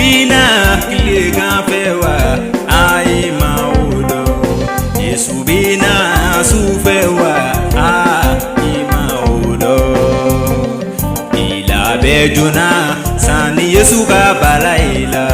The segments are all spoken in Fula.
bina kilega fewa ai maudo Yesu bina sufewa ai maudo ila bejuna sani Yesu ka balaila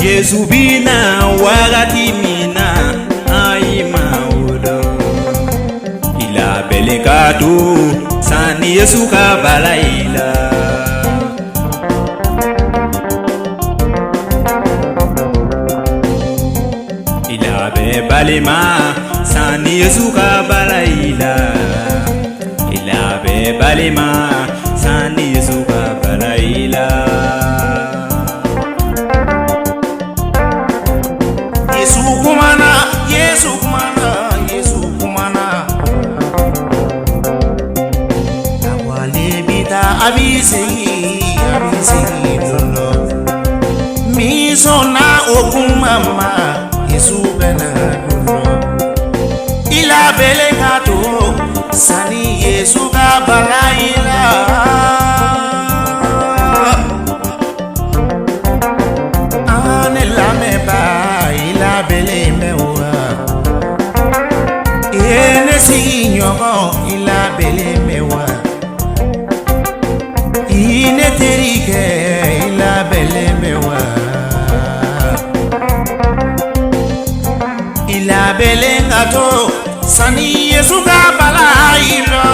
Yesu bina wakati mina ai maudo ila belekatu sani Yesu ka balaila ila be balima sani Yesu ka balaila ila be balima sani Yesu ka balaila Abisi dolo mi sona okumama Yesu bena dolo ila belekato sani Yesu ka balaila ane la meba ila bele mewa ene sinyo ila bele mewa ine terike ila bele mewa ila bele ngato sani Yesu ka balaila